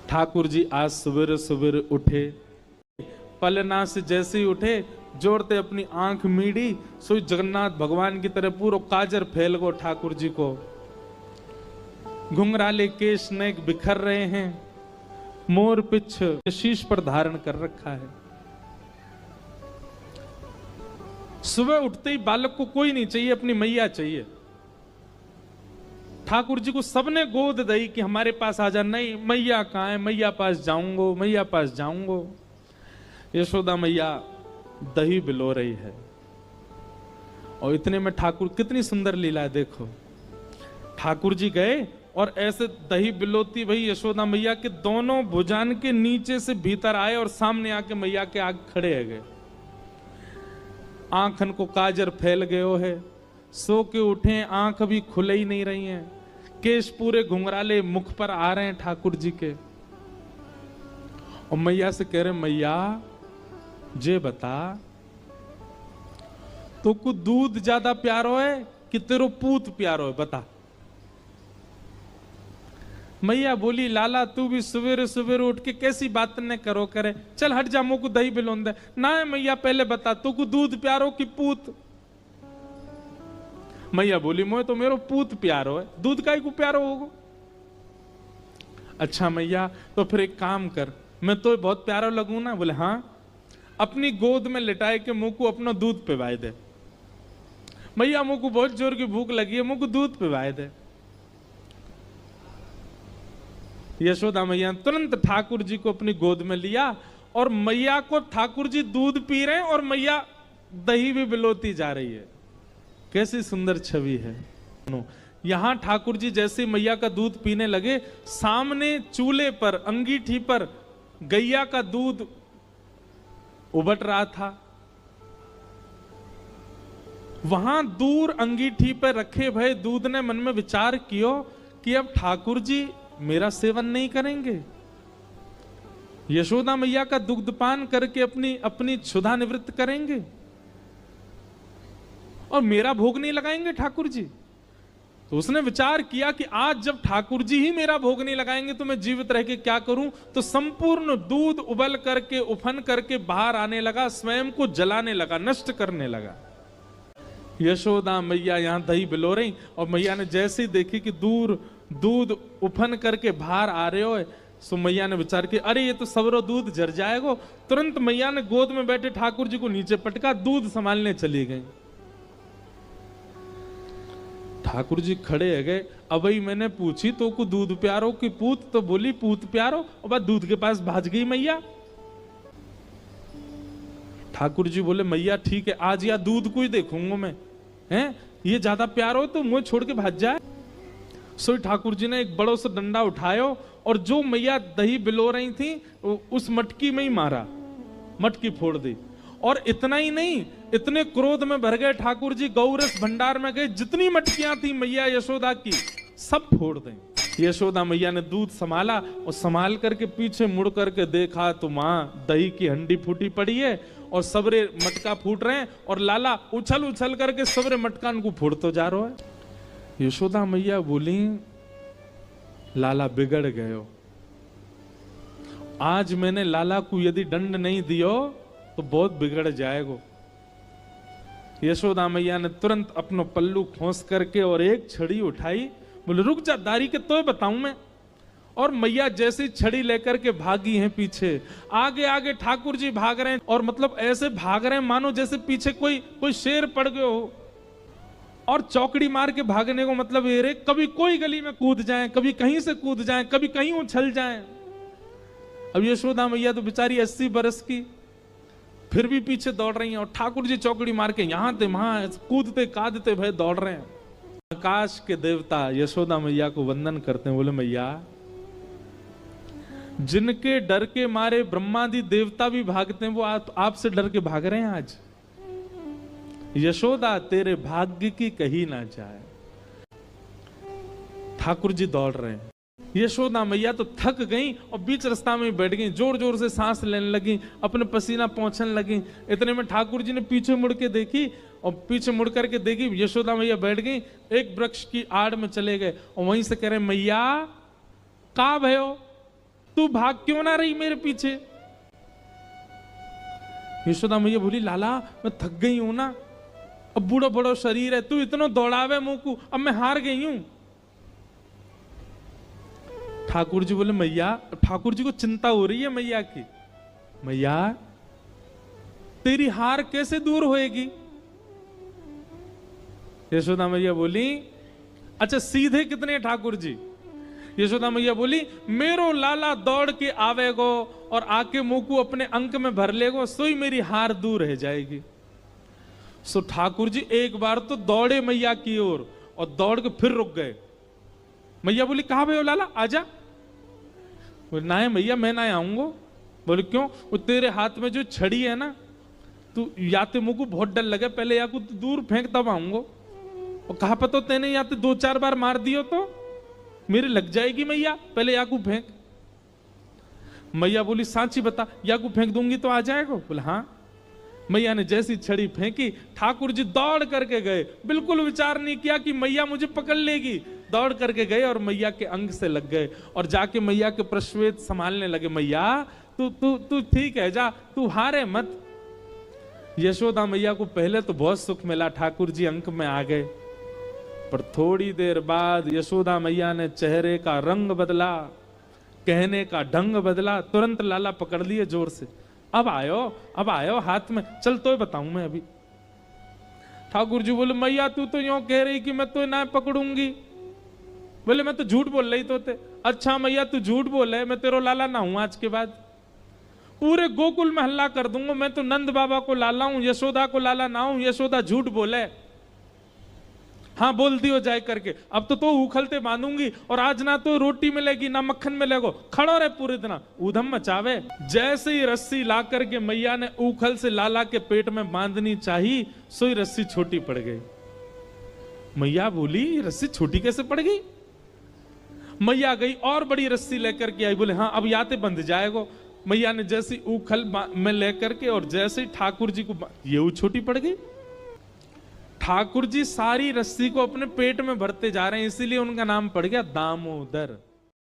ठाकुर जी आज सवेरे सवेरे उठे, पलना से जैसे ही उठे जोड़ते अपनी आंख मीड़ी, सोई जगन्नाथ भगवान की तरह पूरा काजर फैल गो ठाकुर जी को। घुंघराले केश नेक बिखर रहे हैं, मोर पिछ शीश पर धारण कर रखा है। सुबह उठते ही बालक को कोई नहीं चाहिए, अपनी मैया चाहिए। ठाकुर जी को सबने गोद दी कि हमारे पास आ जा। नहीं, मैया कहाँ है, मैया पास जाऊंगो, मैया पास जाऊंगो। यशोदा मैया दही बिलो रही है और इतने में ठाकुर, कितनी सुंदर लीला है देखो। ठाकुर जी गए और ऐसे दही बिलोती भाई यशोदा मैया के दोनों भुजान के नीचे से भीतर आए और सामने आके मैया के आगे खड़े है गए। आंखन को काजर फैल गयो है, सो के उठे, आंख अभी खुले ही नहीं रही हैं, केश पूरे घुंघराले मुख पर आ रहे हैं ठाकुर जी के। और मैया से कह रहे, मैया जे बता, तो को दूध ज्यादा प्यारो है कि तेरो पूत प्यारो है, बता। मैया बोली, लाला तू भी सवेरे सवेरे उठ के कैसी बात न करो करे, चल हट जा, मुझको दही बिलोन दे। ना है मैया, पहले बता तो को दूध प्यारो की पूत। मैया बोली, मोए तो मेरो पूत प्यारो है, दूध काई को प्यारो होगो। अच्छा मैया, तो फिर एक काम कर, मैं तो बहुत प्यारा लगूं ना। बोले हाँ, अपनी गोद में लिटाए के मुंह को अपना दूध पिवाए दे। मैया, मुंह को बहुत जोर की भूख लगी है, मुंह को दूध पिवाए दे। यशोदा मैया तुरंत ठाकुर जी को अपनी गोद में लिया और मैया को ठाकुर जी दूध पी रहे हैं और मैया दही भी बिलोती जा रही है। कैसी सुंदर छवि है। यहां ठाकुर जी जैसे मैया का दूध पीने लगे, सामने चूल्हे पर अंगीठी पर गैया का दूध उबट रहा था। वहां दूर अंगीठी पर रखे भय दूध ने मन में विचार कियो कि अब ठाकुर जी मेरा सेवन नहीं करेंगे, यशोदा मैया का दुग्धपान करके अपनी क्षुधा निवृत्त करेंगे और मेरा भोग नहीं लगाएंगे ठाकुर जी। तो उसने विचार किया कि आज जब ठाकुर जी ही मेरा भोग नहीं लगाएंगे तो मैं जीवित रह के क्या करूं। तो संपूर्ण दूध उबल करके उफन करके बाहर आने लगा, स्वयं को जलाने लगा, नष्ट करने लगा। यशोदा मैया यहां दही बिलो रही और मैया ने जैसे ही देखी कि दूध उफन करके बाहर आ रहे हो, सो मैया ने विचार किया, अरे ये तो सवरो दूध जर जाएगा। तुरंत मैया ने गोद में बैठे ठाकुर जी को नीचे पटका, दूध संभालने चली गई। ठाकुर जी खड़े है गए। अब ही मैंने पूछी तो को दूध प्यारो की पूत, तो बोली पूत प्यारो, और बाद दूध के पास भाज गई मैया। ठाकुर जी बोले, मैया ठीक है, आज या दूध को ही देखूंगा मैं, हैं ये ज्यादा प्यार हो तो मुझे छोड़ के भाज जाए। सो ठाकुर जी ने एक बड़ो सा डंडा उठायो और जो मैया दही बिलो रही थी उस मटकी में ही मारा, मटकी फोड़ दी। और इतना ही नहीं, इतने क्रोध में भर गए ठाकुर जी, गौरस भंडार में गए, जितनी मटकियां थी मैया यशोदा की सब फोड़ दें। यशोदा मैया ने दूध संभाला और संभाल करके पीछे मुड़ करके देखा तो मां दही की हंडी फूटी पड़ी है और सबरे मटका फूट रहे हैं और लाला उछल उछल करके सबरे मटकान को फोड़ते जा रहा है। यशोदा मैया बोली, लाला बिगड़ गयो, आज मैंने लाला को यदि दंड नहीं दियो तो बहुत बिगड़ जाएगा। यशोदा मैया ने तुरंत अपना पल्लू खोस करके और एक छड़ी उठाई, बोले रुक जा दारी के तो बताऊं मैं। और मैया जैसी छड़ी लेकर के भागी हैं पीछे, आगे आगे ठाकुर जी भाग रहे हैं और मतलब ऐसे भाग रहे हैं मानो जैसे पीछे कोई शेर पड़ गए हो। और चौकड़ी मार के भागने को मतलब ये रे, कभी कोई गली में कूद जाए, कभी कहीं से कूद जाए, कभी कहीं उछल जाए। अब यशोदा मैया तो बेचारी 80 बरस की, फिर भी पीछे दौड़ रही हैं और ठाकुर जी चौकड़ी मार के यहां से वहां कूदते कादते भय दौड़ रहे हैं। आकाश के देवता यशोदा मैया को वंदन करते हैं, बोले मैया जिनके डर के मारे ब्रह्मादि देवता भी भागते हैं वो आपसे डर के भाग रहे हैं आज। यशोदा तेरे भाग्य की कही ना जाए। ठाकुर जी दौड़ रहे हैं, यशोदा मैया तो थक गई और बीच रास्ता में बैठ गई, जोर जोर से सांस लेने लगी, अपने पसीना पहुंचने लगी। इतने में ठाकुर जी ने पीछे मुड़ के देखी और पीछे मुड़ करके देखी यशोदा मैया बैठ गई, एक वृक्ष की आड़ में चले गए और वहीं से कह रहे मैया का भयो, तू भाग क्यों ना रही मेरे पीछे? यशोदा मैया बोली, लाला मैं थक गई हूं ना, अब बूढ़ा बड़ा शरीर है, तू इतना दौड़ावे मुंह को, अब मैं हार गई हूं। ठाकुर जी बोले, मैया, ठाकुर जी को चिंता हो रही है मैया की, मैया तेरी हार कैसे दूर होएगी? यशोदा मैया बोली, अच्छा सीधे कितने ठाकुर जी? यशोदा मैया बोली, मेरो लाला दौड़ के आवेगो और आके मुंह को अपने अंक में भर लेगो, सोई मेरी हार दूर रह जाएगी। सो ठाकुर जी एक बार तो दौड़े मैया की ओर और दौड़ के फिर रुक गए। मैया बोली, कहां भैया लाला, आजा। बोले, ना है मैया, मैं ना आऊंगा। बोले, क्यों? वो तेरे हाथ में जो छड़ी है ना, तू या तो मुंह को बहुत डर लगे, पहले या को दूर फेंक तब आऊंगा। और कहा पता तेने या तो 2-4 बार मार दियो तो मेरे लग जाएगी मैया, पहले या को फेंक। मैया बोली, सांची बता, या को फेंक दूंगी तो आ जाएगा? बोले, हाँ। मैया ने जैसी छड़ी फेंकी, ठाकुर जी दौड़ करके गए, बिल्कुल विचार नहीं किया कि मैया मुझे पकड़ लेगी। दौड़ करके गए और मैया के अंग से लग गए और जाके मैया के प्रश्वेत संभालने लगे। मैया तू तू तू ठीक है, जा, तू हारे मत। यशोदा मैया को पहले तो बहुत सुख मिला, ठाकुर जी अंक में आ गए, पर थोड़ी देर बाद यशोदा मैया ने चेहरे का रंग बदला, कहने का ढंग बदला, तुरंत लाला पकड़ लिए जोर से। अब आयो हाथ में, चल तो बताऊं मैं अभी। ठाकुर जी बोले, मैया तू तो यूं कह रही कि मैं तो ना पकड़ूंगी। बोले, मैं तो झूठ बोल रही तो थे। अच्छा मैया तू झूठ बोल रहे, मैं तेरो लाला ना हूं आज के बाद, पूरे गोकुल में हल्ला कर दूंगा, मैं तो नंद बाबा को लाला हूं, यशोदा को लाला ना हूं। यशोदा झूठ बोले, हाँ बोल दियो जाए करके। अब तो उखलते बांधूंगी और आज ना तो रोटी मिलेगी ना मक्खन मिलेगा। खड़ो रहे पूरे दिन, ऊधम मचावे। जैसे ही रस्सी ला करके मैया ने उखल से लाला के पेट में बांधनी चाहिए, सोई रस्सी छोटी पड़ गई। मैया बोली, रस्सी छोटी कैसे पड़ गई? मैया गई और बड़ी रस्सी लेकर के आई। बोले, हाँ अब याते बंध जाएगा। मैया ने जैसी उखल में लेकर के और जैसे ठाकुर जी को, ये छोटी पड़ गई। ठाकुर जी सारी रस्सी को अपने पेट में भरते जा रहे हैं, इसीलिए उनका नाम पड़ गया दामोदर।